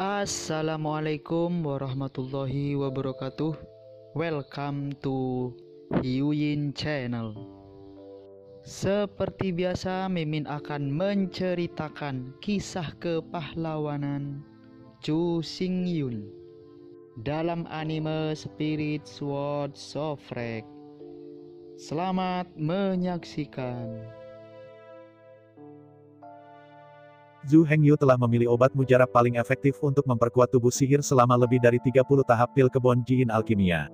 Assalamualaikum warahmatullahi wabarakatuh. Welcome to Hyuyin Channel. Seperti biasa, Mimin akan menceritakan kisah kepahlawanan Chu Xingyun dalam anime Spirit Sword Sofrek. Selamat menyaksikan. Zhu Hengyu telah memilih obat mujarab paling efektif untuk memperkuat tubuh sihir selama lebih dari 30 tahap pil kebon Jiin Alkimia.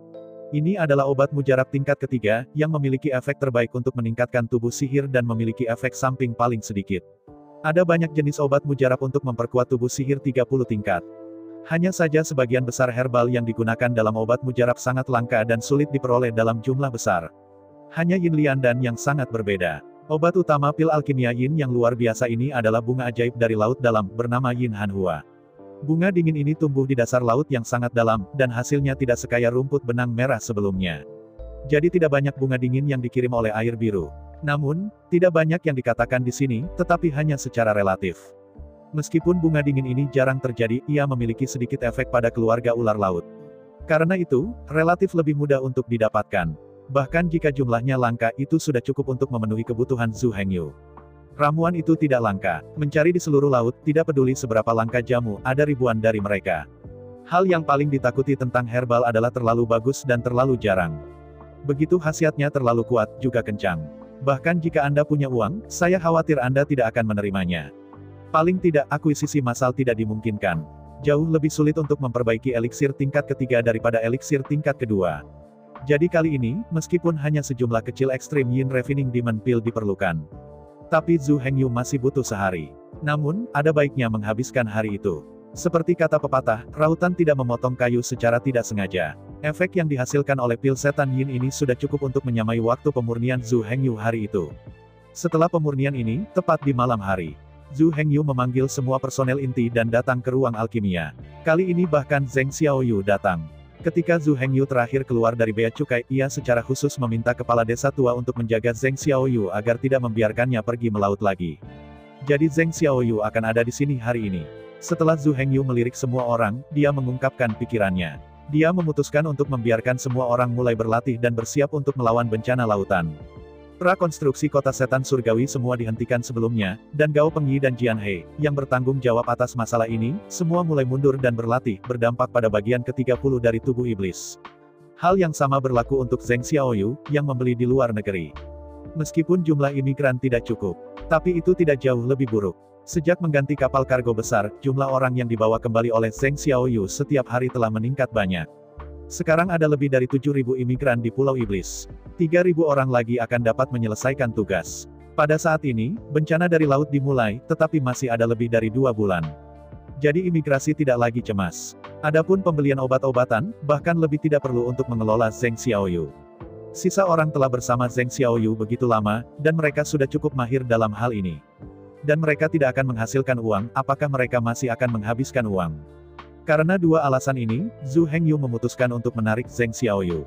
Ini adalah obat mujarab tingkat ketiga, yang memiliki efek terbaik untuk meningkatkan tubuh sihir dan memiliki efek samping paling sedikit. Ada banyak jenis obat mujarab untuk memperkuat tubuh sihir 30 tingkat. Hanya saja sebagian besar herbal yang digunakan dalam obat mujarab sangat langka dan sulit diperoleh dalam jumlah besar. Hanya Yin Liandan yang sangat berbeda. Obat utama pil alkimia Yin yang luar biasa ini adalah bunga ajaib dari laut dalam, bernama Yin Hanhua. Bunga dingin ini tumbuh di dasar laut yang sangat dalam, dan hasilnya tidak sekaya rumput benang merah sebelumnya. Jadi tidak banyak bunga dingin yang dikirim oleh air biru. Namun, tidak banyak yang dikatakan di sini, tetapi hanya secara relatif. Meskipun bunga dingin ini jarang terjadi, ia memiliki sedikit efek pada keluarga ular laut. Karena itu, relatif lebih mudah untuk didapatkan. Bahkan jika jumlahnya langka, itu sudah cukup untuk memenuhi kebutuhan Zhu Hengyu. Ramuan itu tidak langka. Mencari di seluruh laut, tidak peduli seberapa langka jamu, ada ribuan dari mereka. Hal yang paling ditakuti tentang herbal adalah terlalu bagus dan terlalu jarang. Begitu khasiatnya terlalu kuat, juga kencang. Bahkan jika Anda punya uang, saya khawatir Anda tidak akan menerimanya. Paling tidak, akuisisi massal tidak dimungkinkan. Jauh lebih sulit untuk memperbaiki eliksir tingkat ketiga daripada eliksir tingkat kedua. Jadi kali ini, meskipun hanya sejumlah kecil ekstrim Yin Refining Demon Pill diperlukan. Tapi Zhu Hengyu masih butuh sehari. Namun, ada baiknya menghabiskan hari itu. Seperti kata pepatah, rautan tidak memotong kayu secara tidak sengaja. Efek yang dihasilkan oleh pil setan Yin ini sudah cukup untuk menyamai waktu pemurnian Zhu Hengyu hari itu. Setelah pemurnian ini, tepat di malam hari, Zhu Hengyu memanggil semua personel inti dan datang ke ruang alkimia. Kali ini bahkan Zheng Xiaoyu datang. Ketika Zhu Hengyu terakhir keluar dari bea cukai, ia secara khusus meminta kepala desa tua untuk menjaga Zheng Xiaoyu agar tidak membiarkannya pergi melaut lagi. Jadi Zheng Xiaoyu akan ada di sini hari ini. Setelah Zhu Hengyu melirik semua orang, dia mengungkapkan pikirannya. Dia memutuskan untuk membiarkan semua orang mulai berlatih dan bersiap untuk melawan bencana lautan. Prakonstruksi kota setan surgawi semua dihentikan sebelumnya, dan Gao Pengyi dan Jian He, yang bertanggung jawab atas masalah ini, semua mulai mundur dan berlatih, berdampak pada bagian ke-30 dari tubuh iblis. Hal yang sama berlaku untuk Zheng Xiaoyu, yang membeli di luar negeri. Meskipun jumlah imigran tidak cukup, tapi itu tidak jauh lebih buruk. Sejak mengganti kapal kargo besar, jumlah orang yang dibawa kembali oleh Zheng Xiaoyu setiap hari telah meningkat banyak. Sekarang ada lebih dari 7.000 imigran di Pulau Iblis. 3.000 orang lagi akan dapat menyelesaikan tugas. Pada saat ini, bencana dari laut dimulai, tetapi masih ada lebih dari 2 bulan. Jadi imigrasi tidak lagi cemas. Adapun pembelian obat-obatan, bahkan lebih tidak perlu untuk mengelola Zheng Xiaoyu. Sisa orang telah bersama Zheng Xiaoyu begitu lama, dan mereka sudah cukup mahir dalam hal ini. Dan mereka tidak akan menghasilkan uang, apakah mereka masih akan menghabiskan uang? Karena dua alasan ini, Zhu Hengyu memutuskan untuk menarik Zheng Xiaoyu.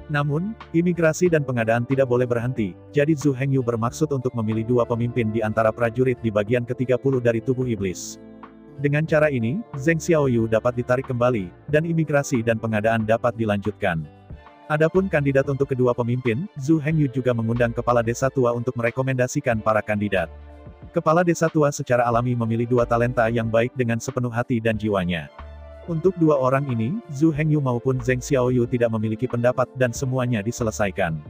Namun, imigrasi dan pengadaan tidak boleh berhenti, jadi Zhu Hengyu bermaksud untuk memilih 2 pemimpin di antara prajurit di bagian ke-30 dari tubuh iblis. Dengan cara ini, Zheng Xiaoyu dapat ditarik kembali, dan imigrasi dan pengadaan dapat dilanjutkan. Adapun kandidat untuk kedua pemimpin, Zhu Hengyu juga mengundang kepala desa tua untuk merekomendasikan para kandidat. Kepala desa tua secara alami memilih 2 talenta yang baik dengan sepenuh hati dan jiwanya. Untuk 2 orang ini, Zhu Hengyu maupun Zheng Xiaoyu tidak memiliki pendapat dan semuanya diselesaikan.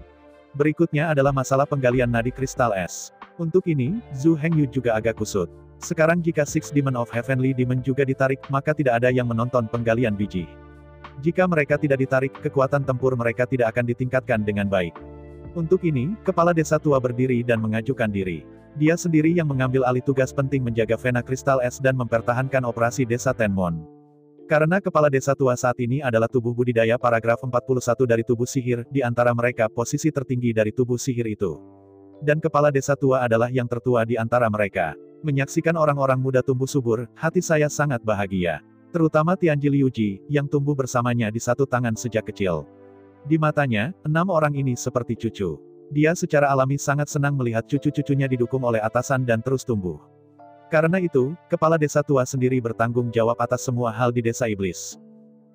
Berikutnya adalah masalah penggalian nadi kristal es. Untuk ini, Zhu Hengyu juga agak kusut. Sekarang jika Six Demon of Heavenly Demon juga ditarik, maka tidak ada yang menonton penggalian biji. Jika mereka tidak ditarik, kekuatan tempur mereka tidak akan ditingkatkan dengan baik. Untuk ini, kepala desa tua berdiri dan mengajukan diri. Dia sendiri yang mengambil alih tugas penting menjaga Vena kristal es dan mempertahankan operasi desa Tenmon. Karena kepala desa tua saat ini adalah tubuh budidaya paragraf 41 dari tubuh sihir, di antara mereka posisi tertinggi dari tubuh sihir itu. Dan kepala desa tua adalah yang tertua di antara mereka. Menyaksikan orang-orang muda tumbuh subur, hati saya sangat bahagia. Terutama Tianji Liuji, yang tumbuh bersamanya di satu tangan sejak kecil. Di matanya, 6 orang ini seperti cucu. Dia secara alami sangat senang melihat cucu-cucunya didukung oleh atasan dan terus tumbuh. Karena itu, kepala desa tua sendiri bertanggung jawab atas semua hal di desa iblis.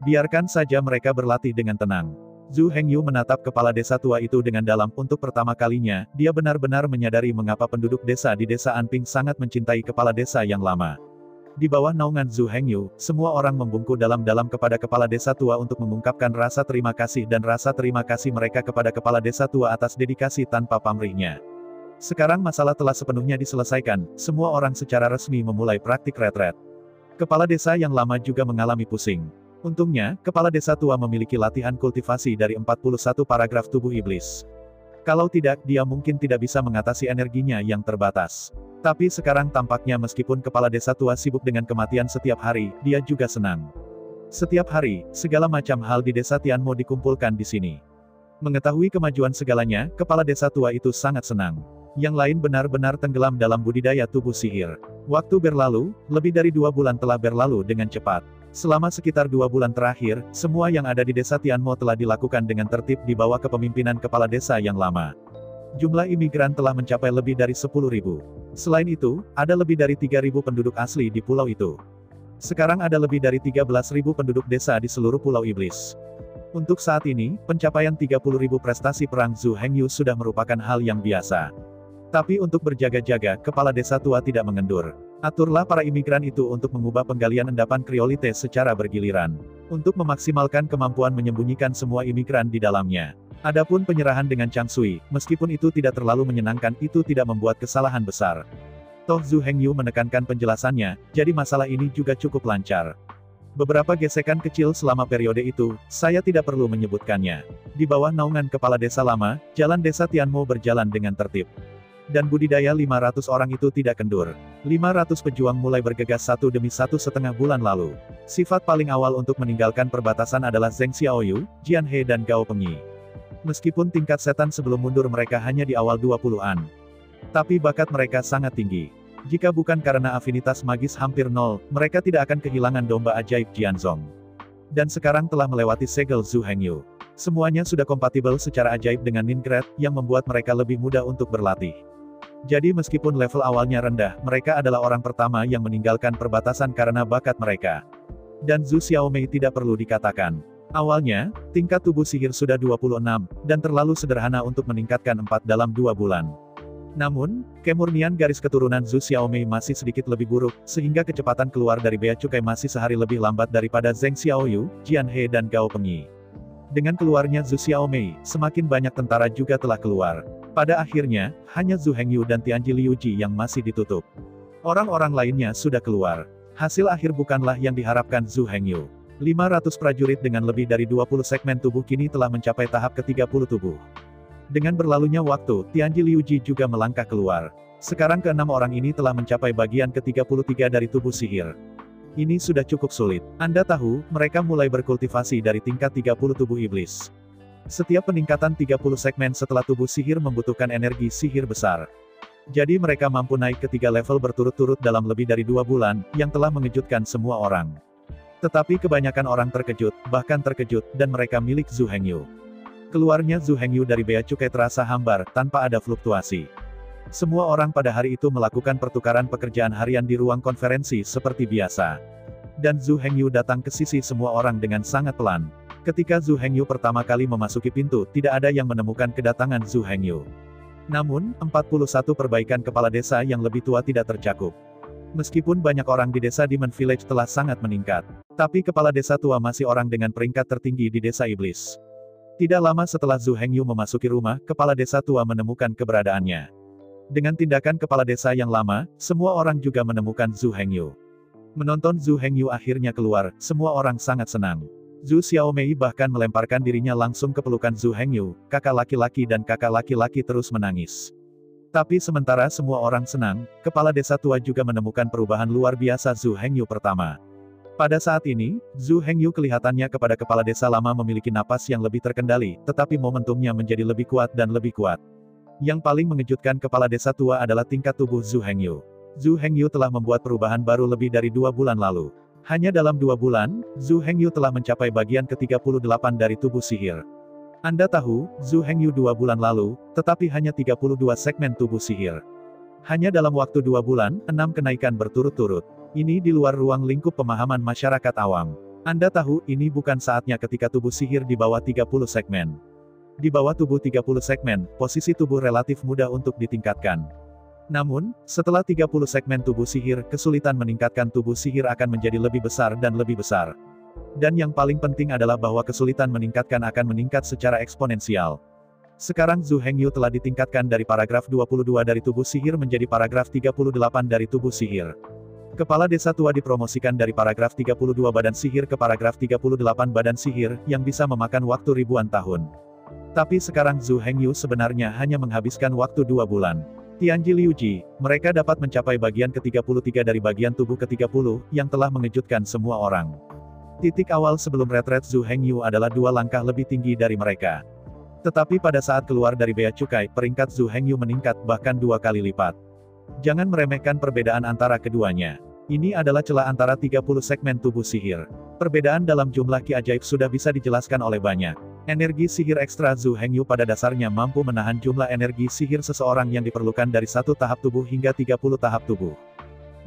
Biarkan saja mereka berlatih dengan tenang. Zhu Hengyu menatap kepala desa tua itu dengan dalam. Untuk pertama kalinya, dia benar-benar menyadari mengapa penduduk desa di desa Anping sangat mencintai kepala desa yang lama. Di bawah naungan Zhu Hengyu, semua orang membungkuk dalam-dalam kepada kepala desa tua untuk mengungkapkan rasa terima kasih dan rasa terima kasih mereka kepada kepala desa tua atas dedikasi tanpa pamrihnya. Sekarang masalah telah sepenuhnya diselesaikan, semua orang secara resmi memulai praktik retret. Kepala desa yang lama juga mengalami pusing. Untungnya, kepala desa tua memiliki latihan kultivasi dari 41 paragraf tubuh iblis. Kalau tidak, dia mungkin tidak bisa mengatasi energinya yang terbatas. Tapi sekarang tampaknya meskipun kepala desa tua sibuk dengan kematian setiap hari, dia juga senang. Setiap hari, segala macam hal di desa Tianmo dikumpulkan di sini. Mengetahui kemajuan segalanya, kepala desa tua itu sangat senang. Yang lain benar-benar tenggelam dalam budidaya tubuh sihir. Waktu berlalu, lebih dari 2 bulan telah berlalu dengan cepat. Selama sekitar 2 bulan terakhir, semua yang ada di desa Tianmo telah dilakukan dengan tertib di bawah kepemimpinan kepala desa yang lama. Jumlah imigran telah mencapai lebih dari 10.000. Selain itu, ada lebih dari 3.000 penduduk asli di pulau itu. Sekarang ada lebih dari 13.000 penduduk desa di seluruh pulau iblis. Untuk saat ini, pencapaian 30.000 prestasi perang Zhu Hengyu sudah merupakan hal yang biasa. Tapi untuk berjaga-jaga, kepala desa tua tidak mengendur. Aturlah para imigran itu untuk mengubah penggalian endapan kriolite secara bergiliran. Untuk memaksimalkan kemampuan menyembunyikan semua imigran di dalamnya. Adapun penyerahan dengan Chang Sui, meskipun itu tidak terlalu menyenangkan, itu tidak membuat kesalahan besar. Toh Zhu Hengyu menekankan penjelasannya, jadi masalah ini juga cukup lancar. Beberapa gesekan kecil selama periode itu, saya tidak perlu menyebutkannya. Di bawah naungan kepala desa lama, jalan desa Tianmo berjalan dengan tertib. Dan budidaya 500 orang itu tidak kendur. 500 pejuang mulai bergegas satu demi satu setengah bulan lalu. Sifat paling awal untuk meninggalkan perbatasan adalah Zheng Xiaoyu, Jian He dan Gao Pengyi. Meskipun tingkat setan sebelum mundur mereka hanya di awal 20-an. Tapi bakat mereka sangat tinggi. Jika bukan karena afinitas magis hampir nol, mereka tidak akan kehilangan domba ajaib Jianzong. Dan sekarang telah melewati segel Zhu Hengyu. Semuanya sudah kompatibel secara ajaib dengan Ningrat, yang membuat mereka lebih mudah untuk berlatih. Jadi meskipun level awalnya rendah, mereka adalah orang pertama yang meninggalkan perbatasan karena bakat mereka. Dan Zhu Xiaomei tidak perlu dikatakan. Awalnya, tingkat tubuh sihir sudah 26, dan terlalu sederhana untuk meningkatkan 4 dalam 2 bulan. Namun, kemurnian garis keturunan Zhu Xiaomei masih sedikit lebih buruk, sehingga kecepatan keluar dari bea cukai masih sehari lebih lambat daripada Zheng Xiaoyu, Jian He dan Gao Pengyi. Dengan keluarnya Zhu Xiaomei, semakin banyak tentara juga telah keluar. Pada akhirnya, hanya Zhu Hengyu dan Tianji Liuji yang masih ditutup. Orang-orang lainnya sudah keluar. Hasil akhir bukanlah yang diharapkan Zhu Hengyu. 500 prajurit dengan lebih dari 20 segmen tubuh kini telah mencapai tahap ke-30 tubuh. Dengan berlalunya waktu, Tianji Liuji juga melangkah keluar. Sekarang ke-6 orang ini telah mencapai bagian ke-33 dari tubuh sihir. Ini sudah cukup sulit. Anda tahu, mereka mulai berkultivasi dari tingkat 30 tubuh iblis. Setiap peningkatan 30 segmen setelah tubuh sihir membutuhkan energi sihir besar. Jadi mereka mampu naik ke 3 level berturut-turut dalam lebih dari 2 bulan, yang telah mengejutkan semua orang. Tetapi kebanyakan orang terkejut, bahkan terkejut, dan mereka milik Zhu Hengyu. Keluarnya Zhu Hengyu dari bea cukai terasa hambar, tanpa ada fluktuasi. Semua orang pada hari itu melakukan pertukaran pekerjaan harian di ruang konferensi seperti biasa. Dan Zhu Hengyu datang ke sisi semua orang dengan sangat pelan. Ketika Zhu Hengyu pertama kali memasuki pintu, tidak ada yang menemukan kedatangan Zhu Hengyu. Namun, 41 perbaikan kepala desa yang lebih tua tidak tercakup. Meskipun banyak orang di desa Demon Village telah sangat meningkat, tapi kepala desa tua masih orang dengan peringkat tertinggi di desa iblis. Tidak lama setelah Zhu Hengyu memasuki rumah, kepala desa tua menemukan keberadaannya. Dengan tindakan kepala desa yang lama, semua orang juga menemukan Zhu Hengyu. Menonton Zhu Hengyu akhirnya keluar, semua orang sangat senang. Zhu Xiaomei bahkan melemparkan dirinya langsung ke pelukan Zhu Hengyu, kakak laki-laki dan kakak laki-laki terus menangis. Tapi sementara semua orang senang, kepala desa tua juga menemukan perubahan luar biasa Zhu Hengyu pertama. Pada saat ini, Zhu Hengyu kelihatannya kepada kepala desa lama memiliki napas yang lebih terkendali, tetapi momentumnya menjadi lebih kuat dan lebih kuat. Yang paling mengejutkan kepala desa tua adalah tingkat tubuh Zhu Hengyu. Zhu Hengyu telah membuat perubahan baru lebih dari 2 bulan lalu. Hanya dalam 2 bulan, Zhu Hengyu telah mencapai bagian ke-38 dari tubuh sihir. Anda tahu, Zhu Hengyu 2 bulan lalu, tetapi hanya 32 segmen tubuh sihir. Hanya dalam waktu 2 bulan, 6 kenaikan berturut-turut. Ini di luar ruang lingkup pemahaman masyarakat awam. Anda tahu, ini bukan saatnya ketika tubuh sihir di bawah 30 segmen. Di bawah tubuh 30 segmen, posisi tubuh relatif mudah untuk ditingkatkan. Namun, setelah 30 segmen tubuh sihir, kesulitan meningkatkan tubuh sihir akan menjadi lebih besar dan lebih besar. Dan yang paling penting adalah bahwa kesulitan meningkatkan akan meningkat secara eksponensial. Sekarang Zhu Hengyu telah ditingkatkan dari paragraf 22 dari tubuh sihir menjadi paragraf 38 dari tubuh sihir. Kepala desa tua dipromosikan dari paragraf 32 badan sihir ke paragraf 38 badan sihir, yang bisa memakan waktu ribuan tahun. Tapi sekarang Zhu Hengyu sebenarnya hanya menghabiskan waktu 2 bulan. Tianji Liuji, mereka dapat mencapai bagian ke-33 dari bagian tubuh ke-30, yang telah mengejutkan semua orang. Titik awal sebelum retret Zhu Hengyu adalah 2 langkah lebih tinggi dari mereka. Tetapi pada saat keluar dari bea cukai, peringkat Zhu Hengyu meningkat bahkan 2 kali lipat. Jangan meremehkan perbedaan antara keduanya. Ini adalah celah antara 30 segmen tubuh sihir. Perbedaan dalam jumlah ki ajaib sudah bisa dijelaskan oleh banyak. Energi sihir ekstra Zhu Hengyu pada dasarnya mampu menahan jumlah energi sihir seseorang yang diperlukan dari 1 tahap tubuh hingga 30 tahap tubuh.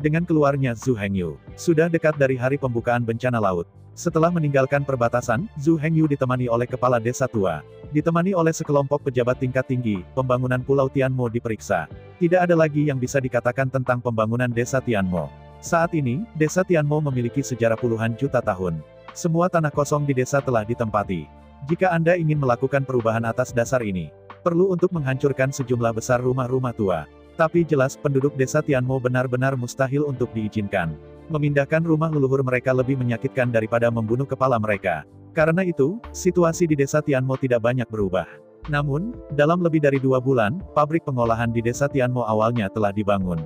Dengan keluarnya Zhu Hengyu, sudah dekat dari hari pembukaan bencana laut. Setelah meninggalkan perbatasan, Zhu Hengyu ditemani oleh kepala desa tua. Ditemani oleh sekelompok pejabat tingkat tinggi, pembangunan Pulau Tianmo diperiksa. Tidak ada lagi yang bisa dikatakan tentang pembangunan desa Tianmo. Saat ini, desa Tianmo memiliki sejarah puluhan juta tahun. Semua tanah kosong di desa telah ditempati. Jika Anda ingin melakukan perubahan atas dasar ini, perlu untuk menghancurkan sejumlah besar rumah-rumah tua. Tapi jelas, penduduk desa Tianmo benar-benar mustahil untuk diizinkan. Memindahkan rumah leluhur mereka lebih menyakitkan daripada membunuh kepala mereka. Karena itu, situasi di desa Tianmo tidak banyak berubah. Namun, dalam lebih dari 2 bulan, pabrik pengolahan di desa Tianmo awalnya telah dibangun.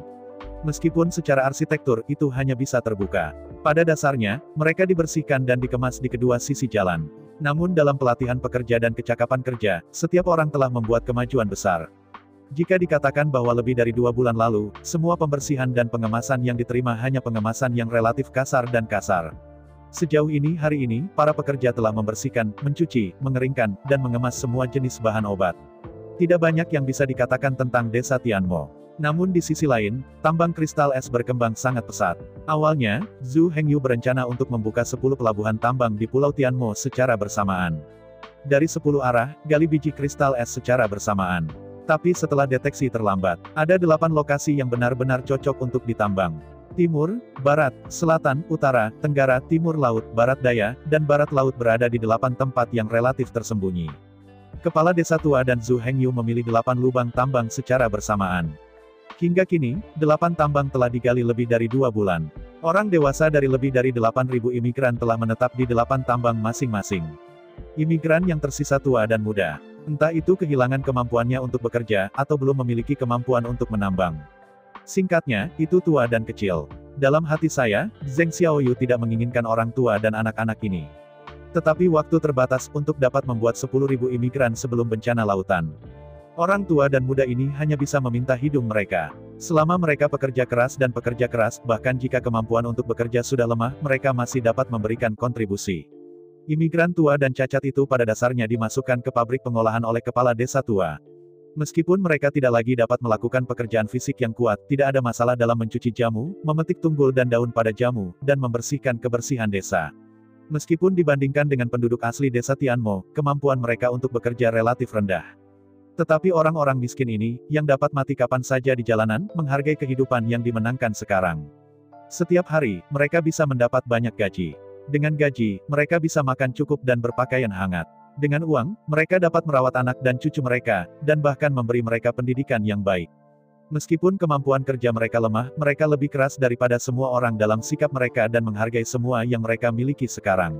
Meskipun secara arsitektur, itu hanya bisa terbuka. Pada dasarnya, mereka dibersihkan dan dikemas di kedua sisi jalan. Namun dalam pelatihan pekerja dan kecakapan kerja, setiap orang telah membuat kemajuan besar. Jika dikatakan bahwa lebih dari 2 bulan lalu, semua pembersihan dan pengemasan yang diterima hanya pengemasan yang relatif kasar dan kasar. Sejauh ini hari ini, para pekerja telah membersihkan, mencuci, mengeringkan, dan mengemas semua jenis bahan obat. Tidak banyak yang bisa dikatakan tentang desa Tianmo. Namun di sisi lain, tambang kristal es berkembang sangat pesat. Awalnya, Zhu Hengyu berencana untuk membuka 10 pelabuhan tambang di Pulau Tianmo secara bersamaan. Dari 10 arah, gali biji kristal es secara bersamaan. Tapi setelah deteksi terlambat, ada 8 lokasi yang benar-benar cocok untuk ditambang. Timur, Barat, Selatan, Utara, Tenggara, Timur Laut, Barat Daya, dan Barat Laut berada di 8 tempat yang relatif tersembunyi. Kepala desa tua dan Zhu Hengyu memilih 8 lubang tambang secara bersamaan. Hingga kini, 8 tambang telah digali lebih dari 2 bulan. Orang dewasa dari lebih dari 8.000 imigran telah menetap di 8 tambang masing-masing. Imigran yang tersisa tua dan muda. Entah itu kehilangan kemampuannya untuk bekerja, atau belum memiliki kemampuan untuk menambang. Singkatnya, itu tua dan kecil. Dalam hati saya, Zheng Xiaoyu tidak menginginkan orang tua dan anak-anak ini. Tetapi waktu terbatas untuk dapat membuat 10.000 imigran sebelum bencana lautan. Orang tua dan muda ini hanya bisa meminta hidung mereka. Selama mereka pekerja keras, bahkan jika kemampuan untuk bekerja sudah lemah, mereka masih dapat memberikan kontribusi. Imigran tua dan cacat itu pada dasarnya dimasukkan ke pabrik pengolahan oleh kepala desa tua. Meskipun mereka tidak lagi dapat melakukan pekerjaan fisik yang kuat, tidak ada masalah dalam mencuci jamu, memetik tunggul dan daun pada jamu, dan membersihkan kebersihan desa. Meskipun dibandingkan dengan penduduk asli desa Tianmo, kemampuan mereka untuk bekerja relatif rendah. Tetapi orang-orang miskin ini, yang dapat mati kapan saja di jalanan, menghargai kehidupan yang dimenangkan sekarang. Setiap hari, mereka bisa mendapat banyak gaji. Dengan gaji, mereka bisa makan cukup dan berpakaian hangat. Dengan uang, mereka dapat merawat anak dan cucu mereka, dan bahkan memberi mereka pendidikan yang baik. Meskipun kemampuan kerja mereka lemah, mereka lebih keras daripada semua orang dalam sikap mereka dan menghargai semua yang mereka miliki sekarang.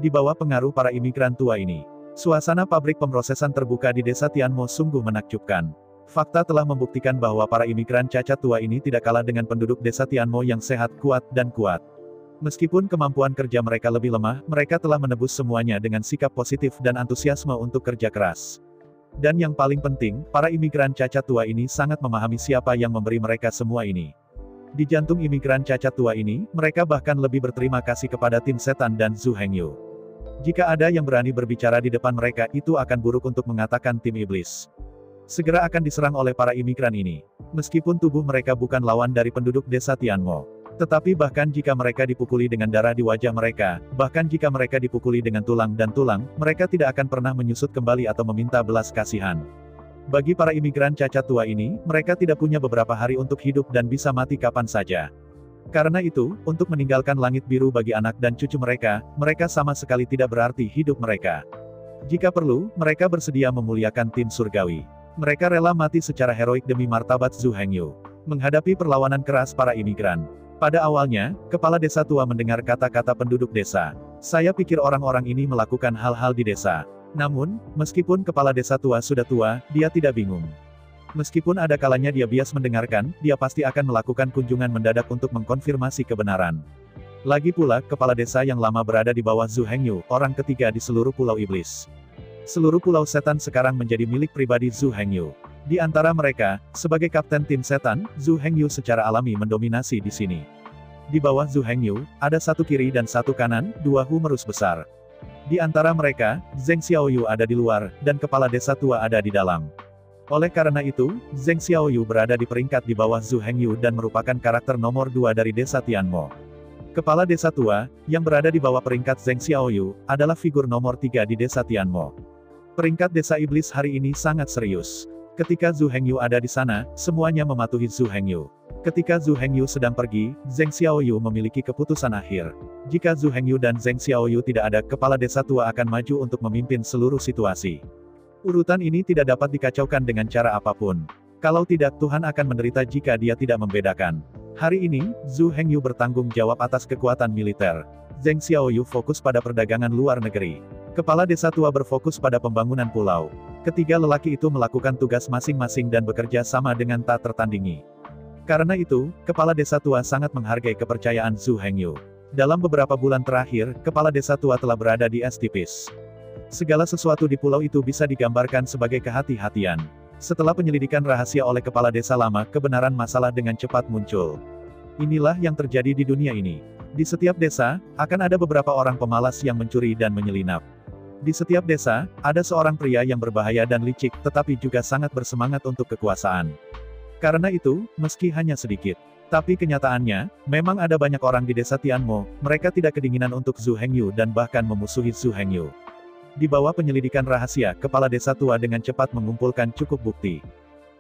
Di bawah pengaruh para imigran tua ini, suasana pabrik pemrosesan terbuka di desa Tianmo sungguh menakjubkan. Fakta telah membuktikan bahwa para imigran cacat tua ini tidak kalah dengan penduduk desa Tianmo yang sehat, kuat, dan kuat. Meskipun kemampuan kerja mereka lebih lemah, mereka telah menebus semuanya dengan sikap positif dan antusiasme untuk kerja keras. Dan yang paling penting, para imigran cacat tua ini sangat memahami siapa yang memberi mereka semua ini. Di jantung imigran cacat tua ini, mereka bahkan lebih berterima kasih kepada tim setan dan Zhu Hengyu. Jika ada yang berani berbicara di depan mereka, itu akan buruk untuk mengatakan tim iblis. Segera akan diserang oleh para imigran ini. Meskipun tubuh mereka bukan lawan dari penduduk desa Tianmo. Tetapi bahkan jika mereka dipukuli dengan darah di wajah mereka, bahkan jika mereka dipukuli dengan tulang dan tulang, mereka tidak akan pernah menyusut kembali atau meminta belas kasihan. Bagi para imigran cacat tua ini, mereka tidak punya beberapa hari untuk hidup dan bisa mati kapan saja. Karena itu, untuk meninggalkan langit biru bagi anak dan cucu mereka, mereka sama sekali tidak berarti hidup mereka. Jika perlu, mereka bersedia memuliakan tim surgawi. Mereka rela mati secara heroik demi martabat Zhu Hengyu. Menghadapi perlawanan keras para imigran. Pada awalnya, kepala desa tua mendengar kata-kata penduduk desa. Saya pikir orang-orang ini melakukan hal-hal di desa. Namun, meskipun kepala desa tua sudah tua, dia tidak bingung. Meskipun ada kalanya dia bias mendengarkan, dia pasti akan melakukan kunjungan mendadak untuk mengkonfirmasi kebenaran. Lagi pula, kepala desa yang lama berada di bawah Zhu Hengyu, orang ketiga di seluruh Pulau Iblis. Seluruh Pulau Setan sekarang menjadi milik pribadi Zhu Hengyu. Di antara mereka, sebagai kapten tim setan, Zhu Hengyu secara alami mendominasi di sini. Di bawah Zhu Hengyu, ada satu kiri dan satu kanan, dua humerus besar. Di antara mereka, Zheng Xiaoyu ada di luar, dan kepala desa tua ada di dalam. Oleh karena itu, Zheng Xiaoyu berada di peringkat di bawah Zhu Hengyu dan merupakan karakter nomor 2 dari desa Tianmo. Kepala desa tua, yang berada di bawah peringkat Zheng Xiaoyu, adalah figur nomor 3 di desa Tianmo. Peringkat desa iblis hari ini sangat serius. Ketika Zhu Hengyu ada di sana, semuanya mematuhi Zhu Hengyu. Ketika Zhu Hengyu sedang pergi, Zheng Xiaoyu memiliki keputusan akhir. Jika Zhu Hengyu dan Zheng Xiaoyu tidak ada, kepala desa tua akan maju untuk memimpin seluruh situasi. Urutan ini tidak dapat dikacaukan dengan cara apapun. Kalau tidak, Tuhan akan menderita jika dia tidak membedakan. Hari ini, Zhu Hengyu bertanggung jawab atas kekuatan militer. Zheng Xiaoyu fokus pada perdagangan luar negeri. Kepala desa tua berfokus pada pembangunan pulau. Ketiga lelaki itu melakukan tugas masing-masing dan bekerja sama dengan tak tertandingi. Karena itu, kepala desa tua sangat menghargai kepercayaan Zhu Hengyu. Dalam beberapa bulan terakhir, kepala desa tua telah berada di es tipis. Segala sesuatu di pulau itu bisa digambarkan sebagai kehati-hatian. Setelah penyelidikan rahasia oleh kepala desa lama, kebenaran masalah dengan cepat muncul. Inilah yang terjadi di dunia ini. Di setiap desa, akan ada beberapa orang pemalas yang mencuri dan menyelinap. Di setiap desa, ada seorang pria yang berbahaya dan licik, tetapi juga sangat bersemangat untuk kekuasaan. Karena itu, meski hanya sedikit, tapi kenyataannya, memang ada banyak orang di desa Tianmo, mereka tidak kedinginan untuk Zhu Hengyu dan bahkan memusuhi Zhu Hengyu. Di bawah penyelidikan rahasia, kepala desa tua dengan cepat mengumpulkan cukup bukti.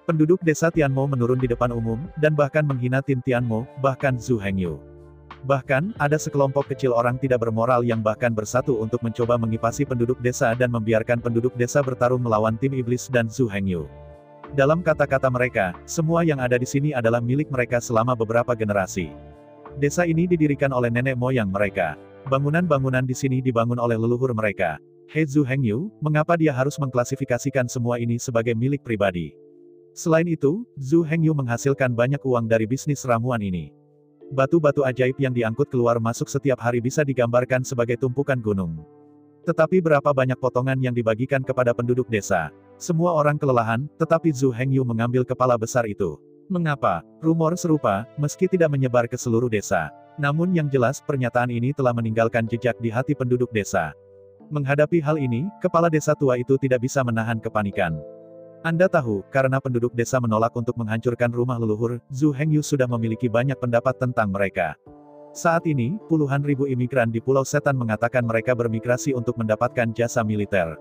Penduduk desa Tianmo menurun di depan umum, dan bahkan menghina tim Tianmo, bahkan Zhu Hengyu. Bahkan, ada sekelompok kecil orang tidak bermoral yang bahkan bersatu untuk mencoba mengipasi penduduk desa dan membiarkan penduduk desa bertarung melawan tim iblis dan Zhu Hengyu. Dalam kata-kata mereka, semua yang ada di sini adalah milik mereka selama beberapa generasi. Desa ini didirikan oleh nenek moyang mereka. Bangunan-bangunan di sini dibangun oleh leluhur mereka. Hei Zhu Hengyu, mengapa dia harus mengklasifikasikan semua ini sebagai milik pribadi? Selain itu, Zhu Hengyu menghasilkan banyak uang dari bisnis ramuan ini. Batu-batu ajaib yang diangkut keluar masuk setiap hari bisa digambarkan sebagai tumpukan gunung. Tetapi berapa banyak potongan yang dibagikan kepada penduduk desa? Semua orang kelelahan, tetapi Zhu Hengyu mengambil kepala besar itu. Mengapa? Rumor serupa, meski tidak menyebar ke seluruh desa. Namun yang jelas, pernyataan ini telah meninggalkan jejak di hati penduduk desa. Menghadapi hal ini, kepala desa tua itu tidak bisa menahan kepanikan. Anda tahu, karena penduduk desa menolak untuk menghancurkan rumah leluhur, Zhu Hengyu sudah memiliki banyak pendapat tentang mereka. Saat ini, puluhan ribu imigran di Pulau Setan mengatakan mereka bermigrasi untuk mendapatkan jasa militer.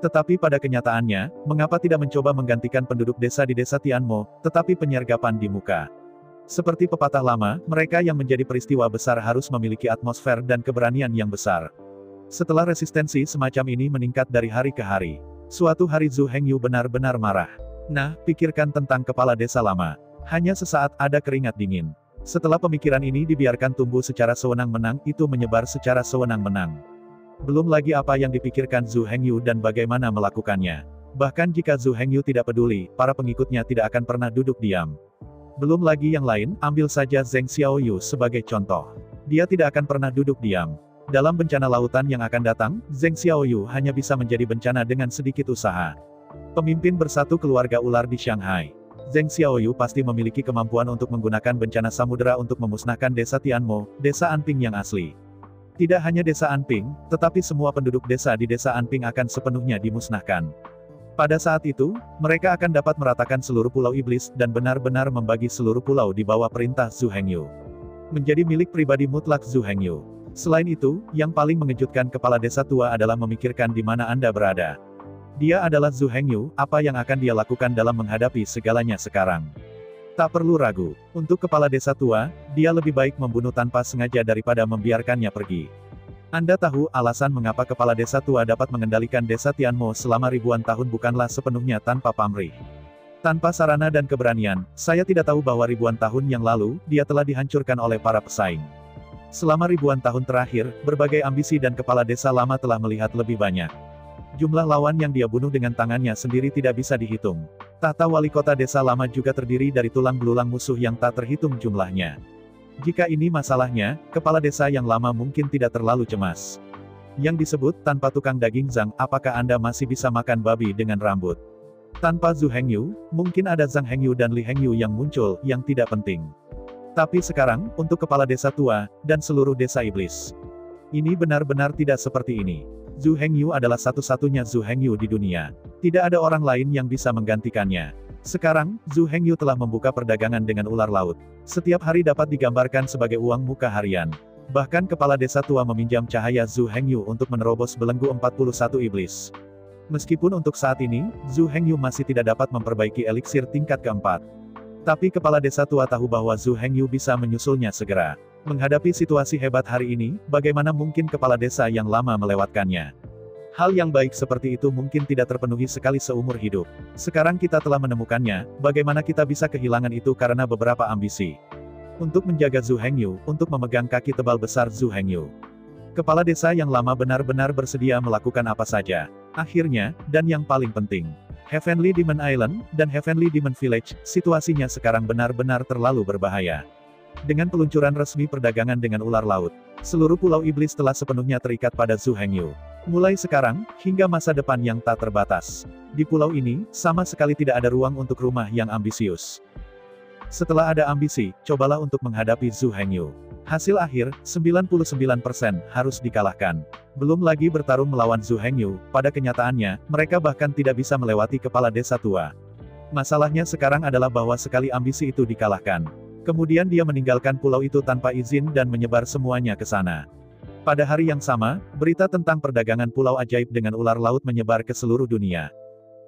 Tetapi pada kenyataannya, mengapa tidak mencoba menggantikan penduduk desa di desa Tianmo, tetapi penyergapan di muka? Seperti pepatah lama, mereka yang menjadi peristiwa besar harus memiliki atmosfer dan keberanian yang besar. Setelah resistensi semacam ini meningkat dari hari ke hari, suatu hari Zhu Hengyu benar-benar marah. Nah, pikirkan tentang kepala desa lama. Hanya sesaat ada keringat dingin. Setelah pemikiran ini dibiarkan tumbuh secara sewenang-wenang, itu menyebar secara sewenang-wenang. Belum lagi apa yang dipikirkan Zhu Hengyu dan bagaimana melakukannya. Bahkan jika Zhu Hengyu tidak peduli, para pengikutnya tidak akan pernah duduk diam. Belum lagi yang lain, ambil saja Zheng Xiaoyu sebagai contoh. Dia tidak akan pernah duduk diam. Dalam bencana lautan yang akan datang, Zheng Xiaoyu hanya bisa menjadi bencana dengan sedikit usaha. Pemimpin bersatu keluarga ular di Shanghai. Zheng Xiaoyu pasti memiliki kemampuan untuk menggunakan bencana samudera untuk memusnahkan desa Tianmo, desa Anping yang asli. Tidak hanya desa Anping, tetapi semua penduduk desa di desa Anping akan sepenuhnya dimusnahkan. Pada saat itu, mereka akan dapat meratakan seluruh pulau iblis dan benar-benar membagi seluruh pulau di bawah perintah Zhu Hengyu. Menjadi milik pribadi mutlak Zhu Hengyu. Selain itu, yang paling mengejutkan kepala desa tua adalah memikirkan di mana Anda berada. Dia adalah Zhu Hengyu, apa yang akan dia lakukan dalam menghadapi segalanya sekarang? Tak perlu ragu, untuk kepala desa tua, dia lebih baik membunuh tanpa sengaja daripada membiarkannya pergi. Anda tahu alasan mengapa kepala desa tua dapat mengendalikan desa Tianmo selama ribuan tahun bukanlah sepenuhnya tanpa pamrih. Tanpa sarana dan keberanian, saya tidak tahu bahwa ribuan tahun yang lalu, dia telah dihancurkan oleh para pesaing. Selama ribuan tahun terakhir, berbagai ambisi dan kepala desa lama telah melihat lebih banyak. Jumlah lawan yang dia bunuh dengan tangannya sendiri tidak bisa dihitung. Tahta wali kota desa lama juga terdiri dari tulang belulang musuh yang tak terhitung jumlahnya. Jika ini masalahnya, kepala desa yang lama mungkin tidak terlalu cemas. Yang disebut, tanpa tukang daging Zhang, apakah Anda masih bisa makan babi dengan rambut? Tanpa Zhu Hengyu, mungkin ada Zhang Hengyu dan Li Hengyu yang muncul, yang tidak penting. Tapi sekarang, untuk kepala desa tua, dan seluruh desa iblis. Ini benar-benar tidak seperti ini. Zhu Hengyu adalah satu-satunya Zhu Hengyu di dunia. Tidak ada orang lain yang bisa menggantikannya. Sekarang, Zhu Hengyu telah membuka perdagangan dengan ular laut. Setiap hari dapat digambarkan sebagai uang muka harian. Bahkan kepala desa tua meminjam cahaya Zhu Hengyu untuk menerobos belenggu 41 iblis. Meskipun untuk saat ini, Zhu Hengyu masih tidak dapat memperbaiki eliksir tingkat keempat. Tapi kepala desa tua tahu bahwa Zhu Hengyu bisa menyusulnya segera. Menghadapi situasi hebat hari ini, bagaimana mungkin kepala desa yang lama melewatkannya? Hal yang baik seperti itu mungkin tidak terpenuhi sekali seumur hidup. Sekarang kita telah menemukannya, bagaimana kita bisa kehilangan itu karena beberapa ambisi. Untuk menjaga Zhu Hengyu, untuk memegang kaki tebal besar Zhu Hengyu. Kepala desa yang lama benar-benar bersedia melakukan apa saja. Akhirnya, dan yang paling penting, Heavenly Demon Island, dan Heavenly Demon Village, situasinya sekarang benar-benar terlalu berbahaya. Dengan peluncuran resmi perdagangan dengan ular laut, seluruh pulau iblis telah sepenuhnya terikat pada Zhu Hengyu. Mulai sekarang, hingga masa depan yang tak terbatas. Di pulau ini, sama sekali tidak ada ruang untuk rumah yang ambisius. Setelah ada ambisi, cobalah untuk menghadapi Zhu Hengyu. Hasil akhir, 99% harus dikalahkan. Belum lagi bertarung melawan Zhu Hengyu, pada kenyataannya, mereka bahkan tidak bisa melewati kepala desa tua. Masalahnya sekarang adalah bahwa sekali ambisi itu dikalahkan. Kemudian dia meninggalkan pulau itu tanpa izin dan menyebar semuanya ke sana. Pada hari yang sama, berita tentang perdagangan pulau ajaib dengan ular laut menyebar ke seluruh dunia.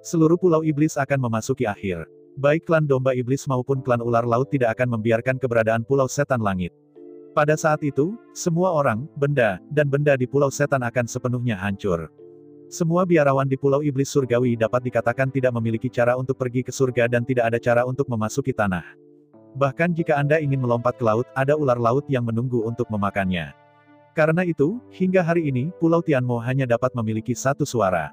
Seluruh pulau iblis akan memasuki akhir. Baik klan domba iblis maupun klan ular laut tidak akan membiarkan keberadaan pulau setan langit. Pada saat itu, semua orang, benda, dan benda di pulau setan akan sepenuhnya hancur. Semua biarawan di pulau iblis surgawi dapat dikatakan tidak memiliki cara untuk pergi ke surga dan tidak ada cara untuk memasuki tanah. Bahkan jika Anda ingin melompat ke laut, ada ular laut yang menunggu untuk memakannya. Karena itu, hingga hari ini, Pulau Tianmo hanya dapat memiliki satu suara.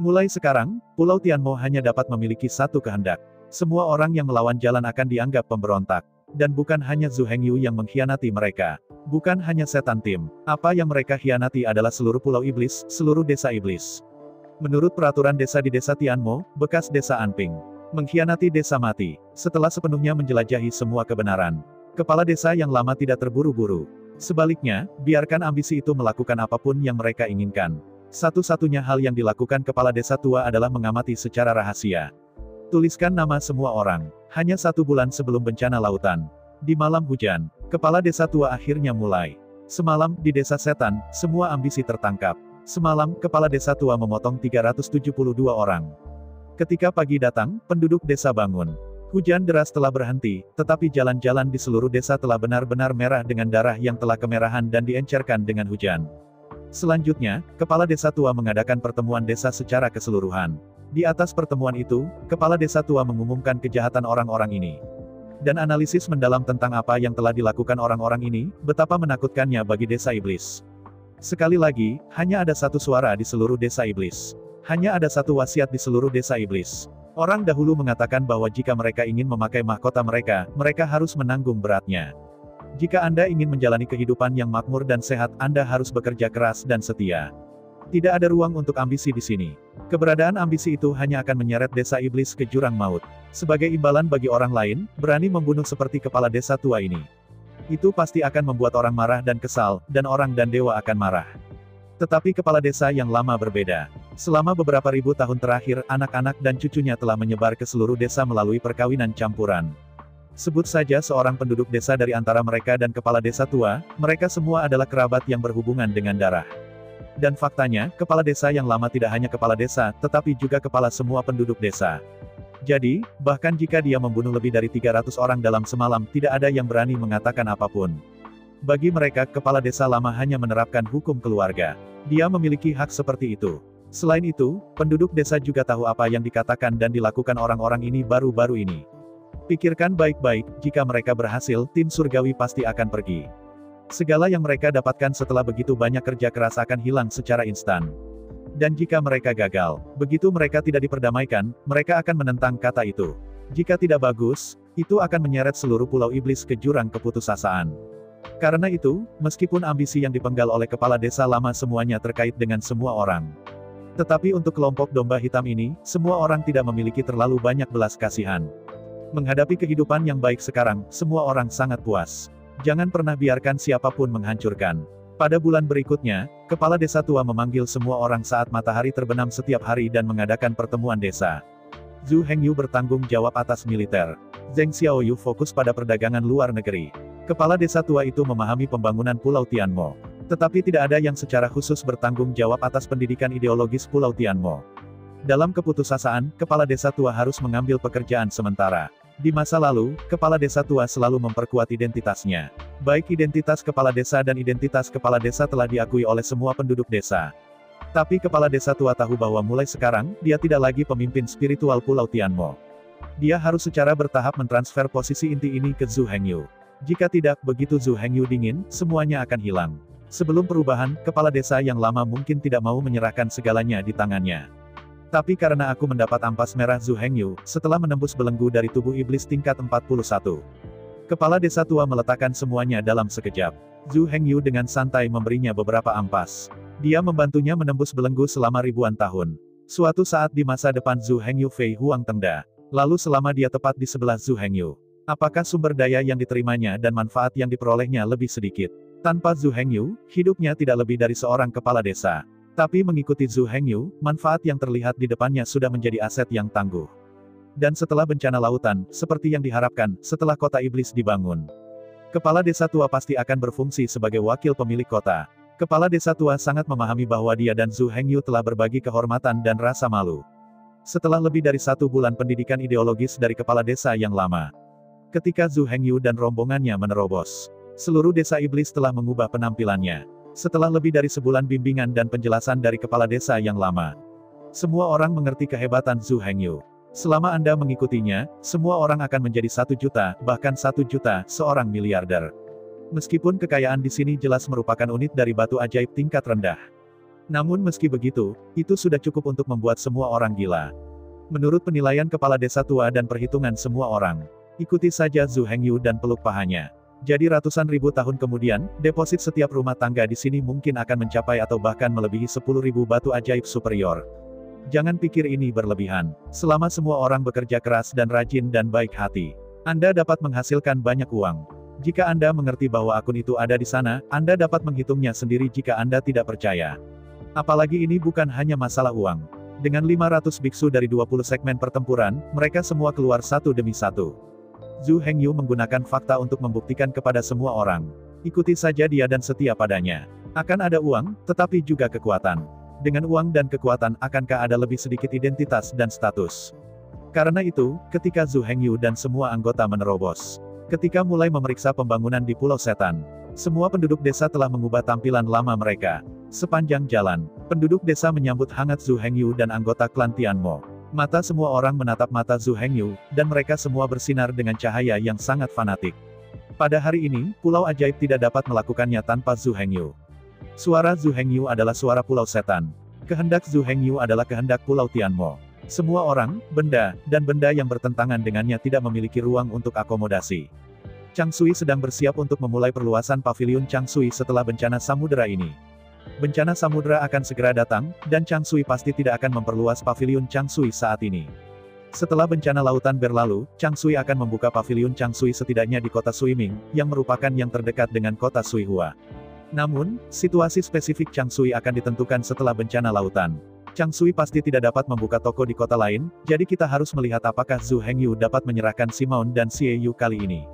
Mulai sekarang, Pulau Tianmo hanya dapat memiliki satu kehendak. Semua orang yang melawan jalan akan dianggap pemberontak. Dan bukan hanya Zhu Hengyu yang mengkhianati mereka. Bukan hanya setan tim. Apa yang mereka khianati adalah seluruh pulau iblis, seluruh desa iblis. Menurut peraturan desa di desa Tianmo, bekas desa Anping. Mengkhianati desa mati. Setelah sepenuhnya menjelajahi semua kebenaran. Kepala desa yang lama tidak terburu-buru. Sebaliknya, biarkan ambisi itu melakukan apapun yang mereka inginkan. Satu-satunya hal yang dilakukan kepala desa tua adalah mengamati secara rahasia. Tuliskan nama semua orang. Hanya 1 bulan sebelum bencana lautan. Di malam hujan, kepala desa tua akhirnya mulai. Semalam, di desa setan, semua ambisi tertangkap. Semalam, kepala desa tua memotong 372 orang. Ketika pagi datang, penduduk desa bangun. Hujan deras telah berhenti, tetapi jalan-jalan di seluruh desa telah benar-benar merah dengan darah yang telah kemerahan dan diencerkan dengan hujan. Selanjutnya, kepala desa tua mengadakan pertemuan desa secara keseluruhan. Di atas pertemuan itu, kepala desa tua mengumumkan kejahatan orang-orang ini. Dan analisis mendalam tentang apa yang telah dilakukan orang-orang ini, betapa menakutkannya bagi desa iblis. Sekali lagi, hanya ada satu suara di seluruh desa iblis. Hanya ada satu wasiat di seluruh desa iblis. Orang dahulu mengatakan bahwa jika mereka ingin memakai mahkota mereka, mereka harus menanggung beratnya. Jika Anda ingin menjalani kehidupan yang makmur dan sehat, Anda harus bekerja keras dan setia. Tidak ada ruang untuk ambisi di sini. Keberadaan ambisi itu hanya akan menyeret desa iblis ke jurang maut. Sebagai imbalan bagi orang lain, berani membunuh seperti kepala desa tua ini. Itu pasti akan membuat orang marah dan kesal, dan orang dan dewa akan marah. Tetapi kepala desa yang lama berbeda. Selama beberapa ribu tahun terakhir, anak-anak dan cucunya telah menyebar ke seluruh desa melalui perkawinan campuran. Sebut saja seorang penduduk desa dari antara mereka dan kepala desa tua, mereka semua adalah kerabat yang berhubungan dengan darah. Dan faktanya, kepala desa yang lama tidak hanya kepala desa, tetapi juga kepala semua penduduk desa. Jadi, bahkan jika dia membunuh lebih dari 300 orang dalam semalam, tidak ada yang berani mengatakan apapun. Bagi mereka, kepala desa lama hanya menerapkan hukum keluarga. Dia memiliki hak seperti itu. Selain itu, penduduk desa juga tahu apa yang dikatakan dan dilakukan orang-orang ini baru-baru ini. Pikirkan baik-baik, jika mereka berhasil, tim surgawi pasti akan pergi. Segala yang mereka dapatkan setelah begitu banyak kerja keras akan hilang secara instan. Dan jika mereka gagal, begitu mereka tidak diperdamaikan, mereka akan menentang kata itu. Jika tidak bagus, itu akan menyeret seluruh pulau iblis ke jurang keputusasaan. Karena itu, meskipun ambisi yang dipenggal oleh kepala desa lama semuanya terkait dengan semua orang. Tetapi untuk kelompok domba hitam ini, semua orang tidak memiliki terlalu banyak belas kasihan. Menghadapi kehidupan yang baik sekarang, semua orang sangat puas. Jangan pernah biarkan siapapun menghancurkan. Pada bulan berikutnya, kepala desa tua memanggil semua orang saat matahari terbenam setiap hari dan mengadakan pertemuan desa. Zhu Hengyu bertanggung jawab atas militer. Zheng Xiaoyu fokus pada perdagangan luar negeri. Kepala desa tua itu memahami pembangunan Pulau Tianmo. Tetapi tidak ada yang secara khusus bertanggung jawab atas pendidikan ideologis Pulau Tianmo. Dalam keputusasaan, kepala desa tua harus mengambil pekerjaan sementara. Di masa lalu, kepala desa tua selalu memperkuat identitasnya. Baik identitas kepala desa dan identitas kepala desa telah diakui oleh semua penduduk desa. Tapi kepala desa tua tahu bahwa mulai sekarang, dia tidak lagi pemimpin spiritual Pulau Tianmo. Dia harus secara bertahap mentransfer posisi inti ini ke Zhu Hengyu. Jika tidak, begitu Zhu Hengyu dingin, semuanya akan hilang. Sebelum perubahan, kepala desa yang lama mungkin tidak mau menyerahkan segalanya di tangannya. Tapi karena aku mendapat ampas merah Zhu Hengyu, setelah menembus belenggu dari tubuh iblis tingkat 41. Kepala desa tua meletakkan semuanya dalam sekejap. Zhu Hengyu dengan santai memberinya beberapa ampas. Dia membantunya menembus belenggu selama ribuan tahun. Suatu saat di masa depan Zhu Hengyu Fei Huang Tengda. Lalu selama dia tepat di sebelah Zhu Hengyu. Apakah sumber daya yang diterimanya dan manfaat yang diperolehnya lebih sedikit? Tanpa Zhu Hengyu, hidupnya tidak lebih dari seorang kepala desa. Tapi mengikuti Zhu Hengyu, manfaat yang terlihat di depannya sudah menjadi aset yang tangguh. Dan setelah bencana lautan, seperti yang diharapkan, setelah kota iblis dibangun, kepala desa tua pasti akan berfungsi sebagai wakil pemilik kota. Kepala desa tua sangat memahami bahwa dia dan Zhu Hengyu telah berbagi kehormatan dan rasa malu. Setelah lebih dari 1 bulan pendidikan ideologis dari kepala desa yang lama, ketika Zhu Hengyu dan rombongannya menerobos, seluruh desa iblis telah mengubah penampilannya. Setelah lebih dari sebulan bimbingan dan penjelasan dari kepala desa yang lama, semua orang mengerti kehebatan Zhu Hengyu. Selama Anda mengikutinya, semua orang akan menjadi 1 juta, bahkan 1 juta, seorang miliarder. Meskipun kekayaan di sini jelas merupakan unit dari batu ajaib tingkat rendah. Namun meski begitu, itu sudah cukup untuk membuat semua orang gila. Menurut penilaian kepala desa tua dan perhitungan semua orang, ikuti saja Zhu Hengyu dan peluk pahanya. Jadi ratusan ribu tahun kemudian, deposit setiap rumah tangga di sini mungkin akan mencapai atau bahkan melebihi 10.000 batu ajaib superior. Jangan pikir ini berlebihan. Selama semua orang bekerja keras dan rajin dan baik hati, Anda dapat menghasilkan banyak uang. Jika Anda mengerti bahwa akun itu ada di sana, Anda dapat menghitungnya sendiri jika Anda tidak percaya. Apalagi ini bukan hanya masalah uang. Dengan 500 biksu dari 20 segmen pertempuran, mereka semua keluar satu demi satu. Zhu Hengyu menggunakan fakta untuk membuktikan kepada semua orang. Ikuti saja dia dan setia padanya. Akan ada uang, tetapi juga kekuatan. Dengan uang dan kekuatan akankah ada lebih sedikit identitas dan status? Karena itu, ketika Zhu Hengyu dan semua anggota menerobos, ketika mulai memeriksa pembangunan di Pulau Setan, semua penduduk desa telah mengubah tampilan lama mereka. Sepanjang jalan, penduduk desa menyambut hangat Zhu Hengyu dan anggota klan Tianmo. Mata semua orang menatap mata Zhu Hengyu, dan mereka semua bersinar dengan cahaya yang sangat fanatik. Pada hari ini, Pulau Ajaib tidak dapat melakukannya tanpa Zhu Hengyu. Suara Zhu Hengyu adalah suara Pulau Setan. Kehendak Zhu Hengyu adalah kehendak Pulau Tianmo. Semua orang, benda, dan benda yang bertentangan dengannya tidak memiliki ruang untuk akomodasi. Chang Sui sedang bersiap untuk memulai perluasan pavilion Chang Sui setelah bencana samudera ini. Bencana samudera akan segera datang, dan Chang Sui pasti tidak akan memperluas pavilion Chang Sui saat ini. Setelah bencana lautan berlalu, Chang Sui akan membuka pavilion Chang Sui setidaknya di kota Suiming, yang merupakan yang terdekat dengan kota Suihua. Namun, situasi spesifik Chang Sui akan ditentukan setelah bencana lautan. Chang Sui pasti tidak dapat membuka toko di kota lain, jadi kita harus melihat apakah Zhu Hengyu dapat menyerahkan Simon dan Xie Yu kali ini.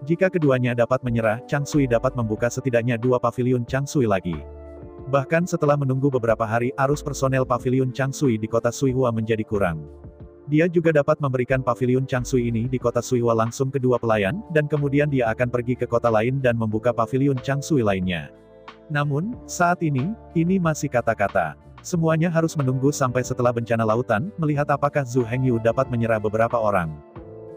Jika keduanya dapat menyerah, Chang Sui dapat membuka setidaknya 2 pavilion Chang Sui lagi. Bahkan setelah menunggu beberapa hari, arus personel pavilion Chang Sui di kota Suihua menjadi kurang. Dia juga dapat memberikan pavilion Chang Sui ini di kota Suihua langsung ke 2 pelayan, dan kemudian dia akan pergi ke kota lain dan membuka pavilion Chang Sui lainnya. Namun, saat ini masih kata-kata. Semuanya harus menunggu sampai setelah bencana lautan, melihat apakah Zhu Hengyu dapat menyerah beberapa orang.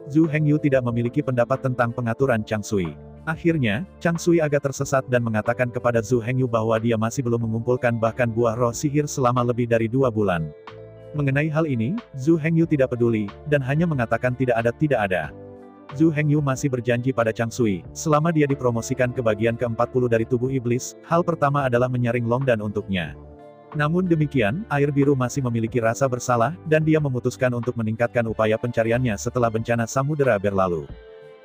Zhu Hengyu tidak memiliki pendapat tentang pengaturan Chang Sui. Akhirnya, Chang Sui agak tersesat dan mengatakan kepada Zhu Hengyu bahwa dia masih belum mengumpulkan bahkan buah roh sihir selama lebih dari 2 bulan. Mengenai hal ini, Zhu Hengyu tidak peduli, dan hanya mengatakan tidak ada. Zhu Hengyu masih berjanji pada Chang Sui, selama dia dipromosikan ke bagian ke-40 dari tubuh iblis, hal pertama adalah menyaring Longdan untuknya. Namun demikian, air biru masih memiliki rasa bersalah, dan dia memutuskan untuk meningkatkan upaya pencariannya setelah bencana samudera berlalu.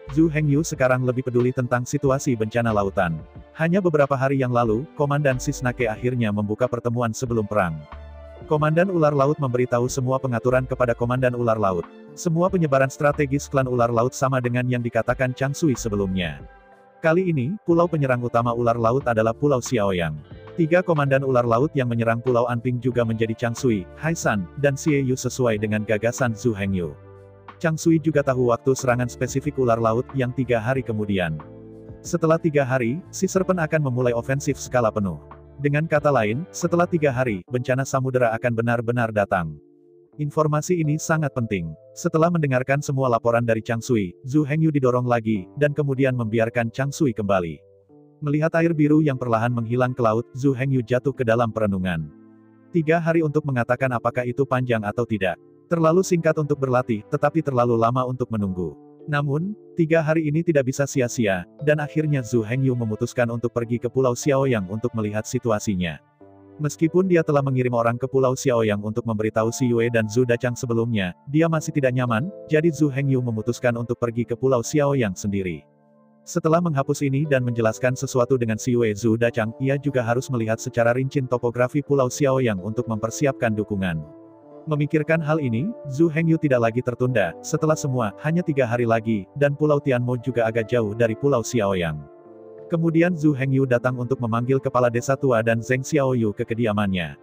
Zhu Hengyu sekarang lebih peduli tentang situasi bencana lautan. Hanya beberapa hari yang lalu, Komandan Sisnake akhirnya membuka pertemuan sebelum perang. Komandan Ular Laut memberitahu semua pengaturan kepada Komandan Ular Laut. Semua penyebaran strategis klan Ular Laut sama dengan yang dikatakan Chang Sui sebelumnya. Kali ini, pulau penyerang utama Ular Laut adalah Pulau Xiaoyang. 3 komandan ular laut yang menyerang Pulau Anping juga menjadi Chang Sui, Hai San, dan Xie Yu sesuai dengan gagasan Zhu Hengyu. Chang Sui juga tahu waktu serangan spesifik ular laut yang 3 hari kemudian. Setelah 3 hari, si Serpent akan memulai ofensif skala penuh. Dengan kata lain, setelah 3 hari, bencana samudera akan benar-benar datang. Informasi ini sangat penting. Setelah mendengarkan semua laporan dari Chang Sui, Zhu Hengyu didorong lagi, dan kemudian membiarkan Chang Sui kembali. Melihat air biru yang perlahan menghilang ke laut, Zhu Hengyu jatuh ke dalam perenungan. 3 hari untuk mengatakan apakah itu panjang atau tidak. Terlalu singkat untuk berlatih, tetapi terlalu lama untuk menunggu. Namun, 3 hari ini tidak bisa sia-sia, dan akhirnya Zhu Hengyu memutuskan untuk pergi ke Pulau Xiaoyang untuk melihat situasinya. Meskipun dia telah mengirim orang ke Pulau Xiaoyang untuk memberitahu Si Yue dan Zhu Dachang sebelumnya, dia masih tidak nyaman, jadi Zhu Hengyu memutuskan untuk pergi ke Pulau Xiaoyang sendiri. Setelah menghapus ini dan menjelaskan sesuatu dengan Si Yue Zhu Dachang, ia juga harus melihat secara rinci topografi Pulau Xiaoyang untuk mempersiapkan dukungan. Memikirkan hal ini, Zhu Hengyu tidak lagi tertunda, setelah semua, hanya 3 hari lagi, dan Pulau Tianmo juga agak jauh dari Pulau Xiaoyang. Kemudian Zhu Hengyu datang untuk memanggil Kepala Desa Tua dan Zheng Xiaoyu ke kediamannya.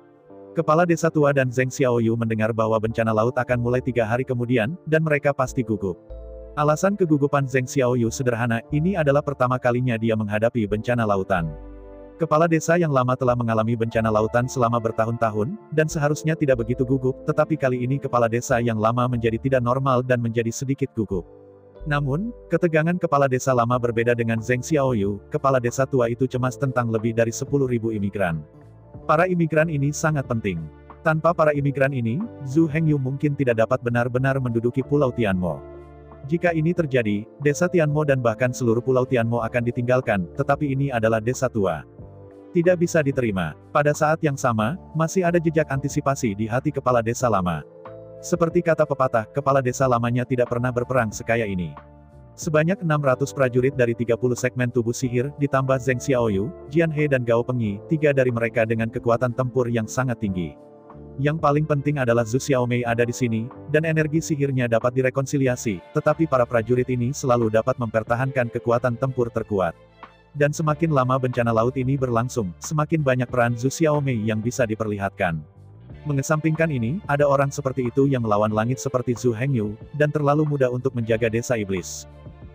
Kepala Desa Tua dan Zheng Xiaoyu mendengar bahwa bencana laut akan mulai 3 hari kemudian, dan mereka pasti gugup. Alasan kegugupan Zheng Xiaoyu sederhana, ini adalah pertama kalinya dia menghadapi bencana lautan. Kepala desa yang lama telah mengalami bencana lautan selama bertahun-tahun, dan seharusnya tidak begitu gugup, tetapi kali ini kepala desa yang lama menjadi tidak normal dan menjadi sedikit gugup. Namun, ketegangan kepala desa lama berbeda dengan Zheng Xiaoyu, kepala desa tua itu cemas tentang lebih dari 10.000 imigran. Para imigran ini sangat penting. Tanpa para imigran ini, Zhu Hengyu mungkin tidak dapat benar-benar menduduki Pulau Tianmo. Jika ini terjadi, desa Tianmo dan bahkan seluruh Pulau Tianmo akan ditinggalkan, tetapi ini adalah desa tua. Tidak bisa diterima. Pada saat yang sama, masih ada jejak antisipasi di hati kepala desa lama. Seperti kata pepatah, kepala desa lamanya tidak pernah berperang sekaya ini. Sebanyak 600 prajurit dari 30 segmen tubuh sihir, ditambah Zheng Xiaoyu, Jian He dan Gao Pengyi, 3 dari mereka dengan kekuatan tempur yang sangat tinggi. Yang paling penting adalah Zhu Xiaomei ada di sini, dan energi sihirnya dapat direkonsiliasi, tetapi para prajurit ini selalu dapat mempertahankan kekuatan tempur terkuat. Dan semakin lama bencana laut ini berlangsung, semakin banyak peran Zhu Xiaomei yang bisa diperlihatkan. Mengesampingkan ini, ada orang seperti itu yang melawan langit seperti Zhu Hengyu, dan terlalu muda untuk menjaga desa iblis.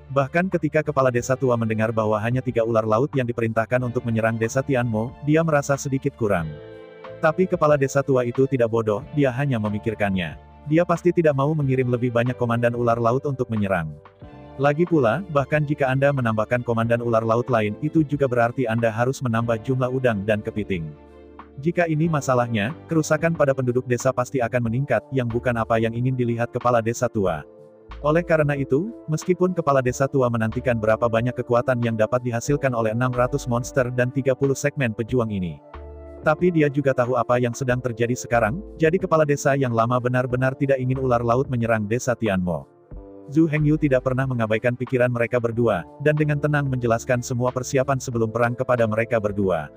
Bahkan ketika kepala desa tua mendengar bahwa hanya 3 ular laut yang diperintahkan untuk menyerang desa Tianmo, dia merasa sedikit kurang. Tapi kepala desa tua itu tidak bodoh, dia hanya memikirkannya. Dia pasti tidak mau mengirim lebih banyak komandan ular laut untuk menyerang. Lagi pula, bahkan jika Anda menambahkan komandan ular laut lain, itu juga berarti Anda harus menambah jumlah udang dan kepiting. Jika ini masalahnya, kerusakan pada penduduk desa pasti akan meningkat, yang bukan apa yang ingin dilihat kepala desa tua. Oleh karena itu, meskipun kepala desa tua menantikan berapa banyak kekuatan yang dapat dihasilkan oleh 600 monster dan 30 segmen pejuang ini. Tapi dia juga tahu apa yang sedang terjadi sekarang, jadi kepala desa yang lama benar-benar tidak ingin ular laut menyerang desa Tianmo. Zhu Hengyu tidak pernah mengabaikan pikiran mereka berdua, dan dengan tenang menjelaskan semua persiapan sebelum perang kepada mereka berdua.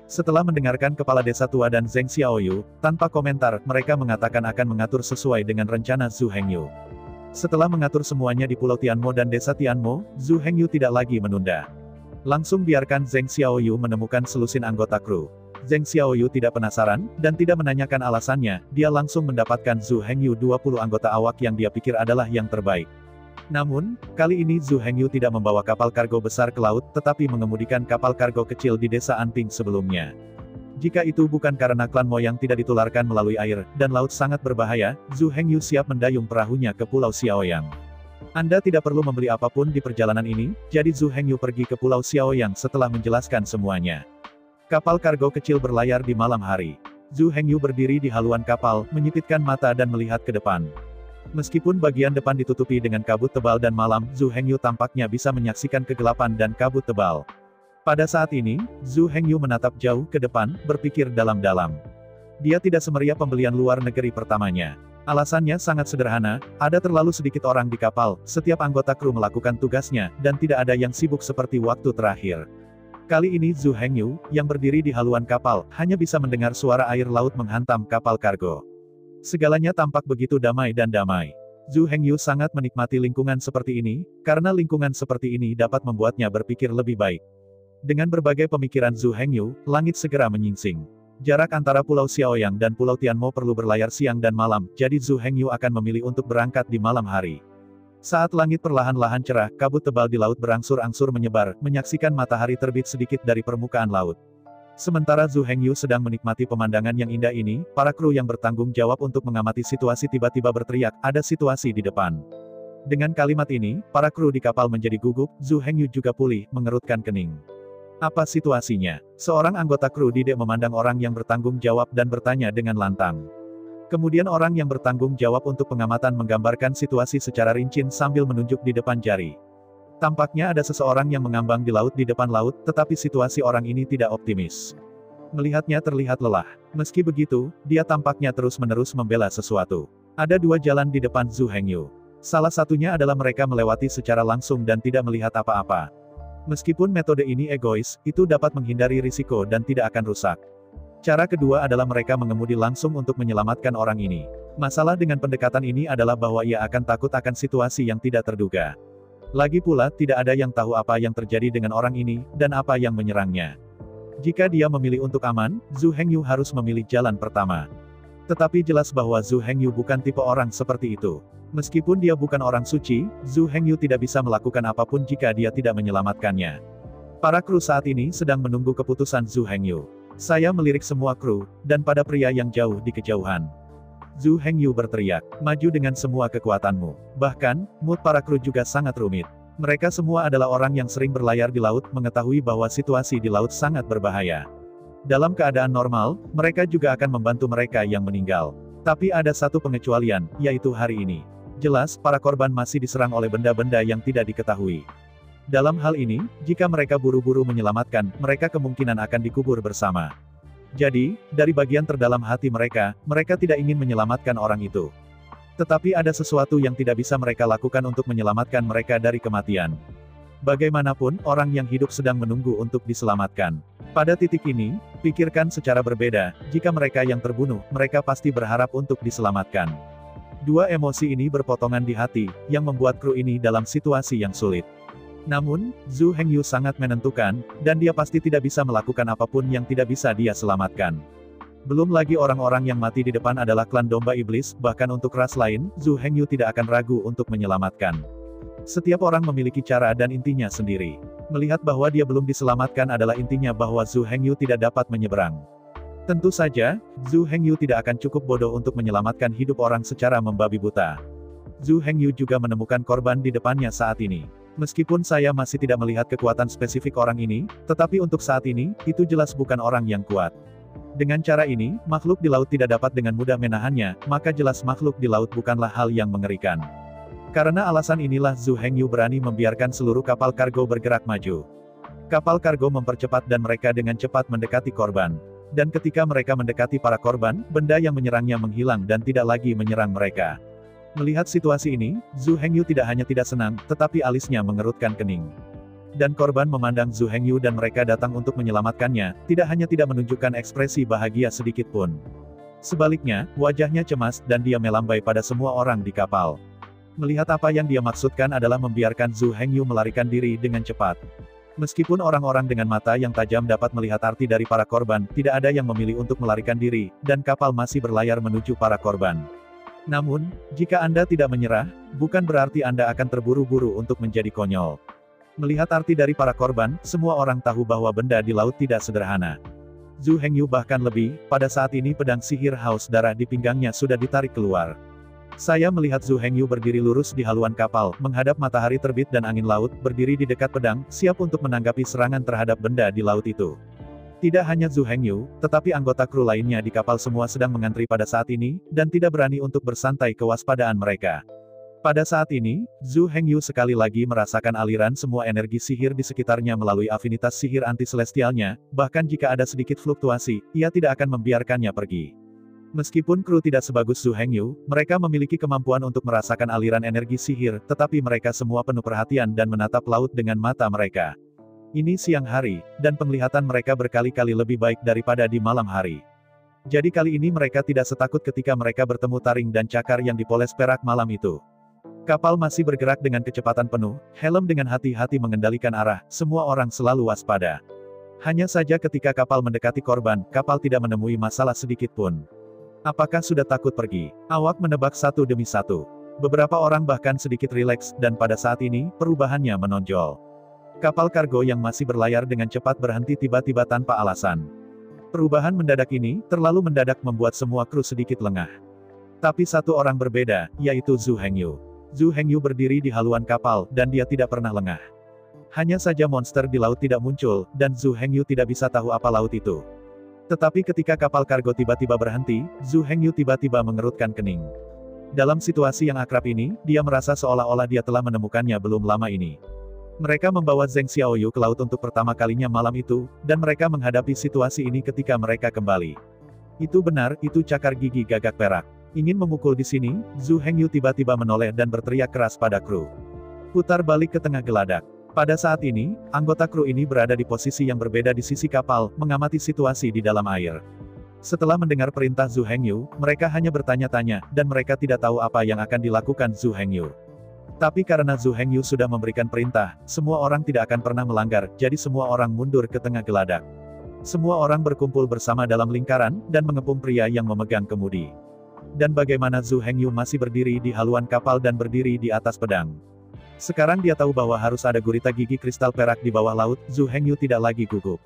Setelah mendengarkan kepala desa tua dan Zheng Xiaoyu, tanpa komentar, mereka mengatakan akan mengatur sesuai dengan rencana Zhu Hengyu. Setelah mengatur semuanya di Pulau Tianmo dan desa Tianmo, Zhu Hengyu tidak lagi menunda. Langsung biarkan Zheng Xiaoyu menemukan selusin anggota kru. Zheng Xiaoyu tidak penasaran, dan tidak menanyakan alasannya, dia langsung mendapatkan Zhu Hengyu 20 anggota awak yang dia pikir adalah yang terbaik. Namun, kali ini Zhu Hengyu tidak membawa kapal kargo besar ke laut, tetapi mengemudikan kapal kargo kecil di desa Anping sebelumnya. Jika itu bukan karena klan Mo yang tidak ditularkan melalui air, dan laut sangat berbahaya, Zhu Hengyu siap mendayung perahunya ke Pulau Xiaoyang. Anda tidak perlu membeli apapun di perjalanan ini, jadi Zhu Hengyu pergi ke Pulau Xiaoyang setelah menjelaskan semuanya. Kapal kargo kecil berlayar di malam hari. Zhu Hengyu berdiri di haluan kapal, menyipitkan mata dan melihat ke depan. Meskipun bagian depan ditutupi dengan kabut tebal dan malam, Zhu Hengyu tampaknya bisa menyaksikan kegelapan dan kabut tebal. Pada saat ini, Zhu Hengyu menatap jauh ke depan, berpikir dalam-dalam. Dia tidak semeriah pembelian luar negeri pertamanya. Alasannya sangat sederhana, ada terlalu sedikit orang di kapal, setiap anggota kru melakukan tugasnya, dan tidak ada yang sibuk seperti waktu terakhir. Kali ini Zhu Hengyu, yang berdiri di haluan kapal, hanya bisa mendengar suara air laut menghantam kapal kargo. Segalanya tampak begitu damai dan damai. Zhu Hengyu sangat menikmati lingkungan seperti ini, karena lingkungan seperti ini dapat membuatnya berpikir lebih baik. Dengan berbagai pemikiran Zhu Hengyu, langit segera menyingsing. Jarak antara Pulau Xiaoyang dan Pulau Tianmo perlu berlayar siang dan malam, jadi Zhu Hengyu akan memilih untuk berangkat di malam hari. Saat langit perlahan-lahan cerah, kabut tebal di laut berangsur-angsur menyebar, menyaksikan matahari terbit sedikit dari permukaan laut. Sementara Zhu Hengyu sedang menikmati pemandangan yang indah ini, para kru yang bertanggung jawab untuk mengamati situasi tiba-tiba berteriak, ada situasi di depan. Dengan kalimat ini, para kru di kapal menjadi gugup, Zhu Hengyu juga pulih, mengerutkan kening. Apa situasinya? Seorang anggota kru Didek memandang orang yang bertanggung jawab dan bertanya dengan lantang. Kemudian orang yang bertanggung jawab untuk pengamatan menggambarkan situasi secara rinci sambil menunjuk di depan jari. Tampaknya ada seseorang yang mengambang di laut di depan laut, tetapi situasi orang ini tidak optimis. Melihatnya terlihat lelah. Meski begitu, dia tampaknya terus-menerus membela sesuatu. Ada dua jalan di depan Zhu Hengyu. Salah satunya adalah mereka melewati secara langsung dan tidak melihat apa-apa. Meskipun metode ini egois, itu dapat menghindari risiko dan tidak akan rusak. Cara kedua adalah mereka mengemudi langsung untuk menyelamatkan orang ini. Masalah dengan pendekatan ini adalah bahwa ia akan takut akan situasi yang tidak terduga. Lagi pula, tidak ada yang tahu apa yang terjadi dengan orang ini, dan apa yang menyerangnya. Jika dia memilih untuk aman, Zhu Hengyu harus memilih jalan pertama. Tetapi jelas bahwa Zhu Hengyu bukan tipe orang seperti itu. Meskipun dia bukan orang suci, Zhu Hengyu tidak bisa melakukan apapun jika dia tidak menyelamatkannya. Para kru saat ini sedang menunggu keputusan Zhu Hengyu. Saya melirik semua kru, dan pada pria yang jauh di kejauhan. Zhu Hengyu berteriak, maju dengan semua kekuatanmu. Bahkan, mood para kru juga sangat rumit. Mereka semua adalah orang yang sering berlayar di laut, mengetahui bahwa situasi di laut sangat berbahaya. Dalam keadaan normal, mereka juga akan membantu mereka yang meninggal. Tapi ada satu pengecualian, yaitu hari ini. Jelas, para korban masih diserang oleh benda-benda yang tidak diketahui. Dalam hal ini, jika mereka buru-buru menyelamatkan, mereka kemungkinan akan dikubur bersama. Jadi, dari bagian terdalam hati mereka, mereka tidak ingin menyelamatkan orang itu. Tetapi ada sesuatu yang tidak bisa mereka lakukan untuk menyelamatkan mereka dari kematian. Bagaimanapun, orang yang hidup sedang menunggu untuk diselamatkan. Pada titik ini, pikirkan secara berbeda, jika mereka yang terbunuh, mereka pasti berharap untuk diselamatkan. Dua emosi ini berpotongan di hati, yang membuat kru ini dalam situasi yang sulit. Namun, Zhu Hengyu sangat menentukan, dan dia pasti tidak bisa melakukan apapun yang tidak bisa dia selamatkan. Belum lagi orang-orang yang mati di depan adalah klan domba iblis, bahkan untuk ras lain, Zhu Hengyu tidak akan ragu untuk menyelamatkan. Setiap orang memiliki cara dan intinya sendiri. Melihat bahwa dia belum diselamatkan adalah intinya bahwa Zhu Hengyu tidak dapat menyeberang. Tentu saja, Zhu Hengyu tidak akan cukup bodoh untuk menyelamatkan hidup orang secara membabi buta. Zhu Hengyu juga menemukan korban di depannya saat ini. Meskipun saya masih tidak melihat kekuatan spesifik orang ini, tetapi untuk saat ini, itu jelas bukan orang yang kuat. Dengan cara ini, makhluk di laut tidak dapat dengan mudah menahannya, maka jelas makhluk di laut bukanlah hal yang mengerikan. Karena alasan inilah Zhu Hengyu berani membiarkan seluruh kapal kargo bergerak maju. Kapal kargo mempercepat dan mereka dengan cepat mendekati korban. Dan ketika mereka mendekati para korban, benda yang menyerangnya menghilang dan tidak lagi menyerang mereka. Melihat situasi ini, Zhu Hengyu tidak hanya tidak senang, tetapi alisnya mengerutkan kening. Dan korban memandang Zhu Hengyu dan mereka datang untuk menyelamatkannya, tidak hanya tidak menunjukkan ekspresi bahagia sedikit pun. Sebaliknya, wajahnya cemas, dan dia melambai pada semua orang di kapal. Melihat apa yang dia maksudkan adalah membiarkan Zhu Hengyu melarikan diri dengan cepat. Meskipun orang-orang dengan mata yang tajam dapat melihat arti dari para korban, tidak ada yang memilih untuk melarikan diri, dan kapal masih berlayar menuju para korban. Namun, jika Anda tidak menyerah, bukan berarti Anda akan terburu-buru untuk menjadi konyol. Melihat arti dari para korban, semua orang tahu bahwa benda di laut tidak sederhana. Zhu Hengyu bahkan lebih, pada saat ini pedang sihir haus darah di pinggangnya sudah ditarik keluar. Saya melihat Zhu Hengyu berdiri lurus di haluan kapal, menghadap matahari terbit dan angin laut, berdiri di dekat pedang, siap untuk menanggapi serangan terhadap benda di laut itu. Tidak hanya Zhu Hengyu, tetapi anggota kru lainnya di kapal semua sedang mengantri pada saat ini, dan tidak berani untuk bersantai kewaspadaan mereka. Pada saat ini, Zhu Hengyu sekali lagi merasakan aliran semua energi sihir di sekitarnya melalui afinitas sihir anti-celestialnya, bahkan jika ada sedikit fluktuasi, ia tidak akan membiarkannya pergi. Meskipun kru tidak sebagus Zhu Hengyu, mereka memiliki kemampuan untuk merasakan aliran energi sihir, tetapi mereka semua penuh perhatian dan menatap laut dengan mata mereka. Ini siang hari, dan penglihatan mereka berkali-kali lebih baik daripada di malam hari. Jadi kali ini mereka tidak setakut ketika mereka bertemu taring dan cakar yang dipoles perak malam itu. Kapal masih bergerak dengan kecepatan penuh, helm dengan hati-hati mengendalikan arah, semua orang selalu waspada. Hanya saja ketika kapal mendekati korban, kapal tidak menemui masalah sedikit pun. Apakah sudah takut pergi? Awak menebak satu demi satu. Beberapa orang bahkan sedikit rileks, dan pada saat ini, perubahannya menonjol. Kapal kargo yang masih berlayar dengan cepat berhenti tiba-tiba tanpa alasan. Perubahan mendadak ini, terlalu mendadak membuat semua kru sedikit lengah. Tapi satu orang berbeda, yaitu Zhu Hengyu. Zhu Hengyu berdiri di haluan kapal, dan dia tidak pernah lengah. Hanya saja monster di laut tidak muncul, dan Zhu Hengyu tidak bisa tahu apa laut itu. Tetapi ketika kapal kargo tiba-tiba berhenti, Zhu Hengyu tiba-tiba mengerutkan kening. Dalam situasi yang akrab ini, dia merasa seolah-olah dia telah menemukannya belum lama ini. Mereka membawa Zheng Xiaoyu ke laut untuk pertama kalinya malam itu, dan mereka menghadapi situasi ini ketika mereka kembali. Itu benar, itu cakar gigi gagak perak. Ingin memukul di sini, Zhu Hengyu tiba-tiba menoleh dan berteriak keras pada kru. Putar balik ke tengah geladak. Pada saat ini, anggota kru ini berada di posisi yang berbeda di sisi kapal, mengamati situasi di dalam air. Setelah mendengar perintah Zhu Hengyu, mereka hanya bertanya-tanya, dan mereka tidak tahu apa yang akan dilakukan Zhu Hengyu. Tapi karena Zhu Hengyu sudah memberikan perintah, semua orang tidak akan pernah melanggar, jadi semua orang mundur ke tengah geladak. Semua orang berkumpul bersama dalam lingkaran, dan mengepung pria yang memegang kemudi. Dan bagaimana Zhu Hengyu masih berdiri di haluan kapal dan berdiri di atas pedang. Sekarang dia tahu bahwa harus ada gurita gigi kristal perak di bawah laut, Zhu Hengyu tidak lagi gugup.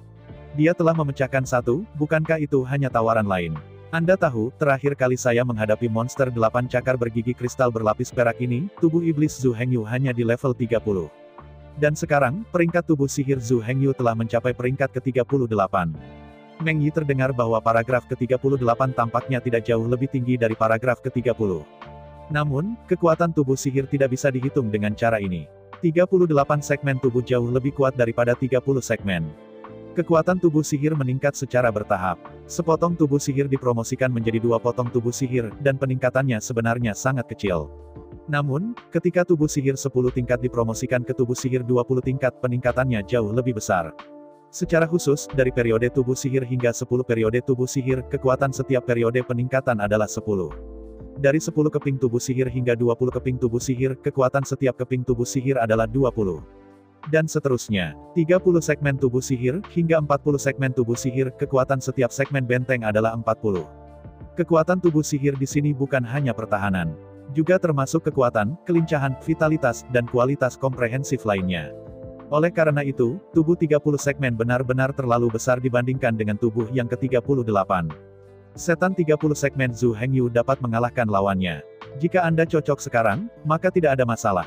Dia telah memecahkan satu, bukankah itu hanya tawaran lain? Anda tahu, terakhir kali saya menghadapi monster 8 cakar bergigi kristal berlapis perak ini, tubuh iblis Zhu Hengyu hanya di level 30. Dan sekarang, peringkat tubuh sihir Zhu Hengyu telah mencapai peringkat ke-38. Meng Yi terdengar bahwa paragraf ke-38 tampaknya tidak jauh lebih tinggi dari paragraf ke-30. Namun, kekuatan tubuh sihir tidak bisa dihitung dengan cara ini. 38 segmen tubuh jauh lebih kuat daripada 30 segmen. Kekuatan tubuh sihir meningkat secara bertahap. Sepotong tubuh sihir dipromosikan menjadi 2 potong tubuh sihir, dan peningkatannya sebenarnya sangat kecil. Namun, ketika tubuh sihir 10 tingkat dipromosikan ke tubuh sihir 20 tingkat, peningkatannya jauh lebih besar. Secara khusus, dari periode tubuh sihir hingga 10 periode tubuh sihir, kekuatan setiap periode peningkatan adalah 10. Dari 10 keping tubuh sihir hingga 20 keping tubuh sihir, kekuatan setiap keping tubuh sihir adalah 20. Dan seterusnya. 30 segmen tubuh sihir, hingga 40 segmen tubuh sihir, kekuatan setiap segmen benteng adalah 40. Kekuatan tubuh sihir di sini bukan hanya pertahanan. Juga termasuk kekuatan, kelincahan, vitalitas, dan kualitas komprehensif lainnya. Oleh karena itu, tubuh 30 segmen benar-benar terlalu besar dibandingkan dengan tubuh yang ke-38. Setan 30 segmen Zhu Hengyu dapat mengalahkan lawannya. Jika Anda cocok sekarang, maka tidak ada masalah.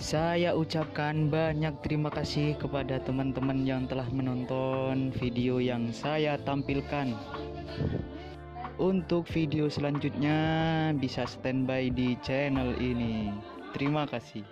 Saya ucapkan banyak terima kasih kepada teman-teman yang telah menonton video yang saya tampilkan. Untuk video selanjutnya bisa standby di channel ini. Terima kasih.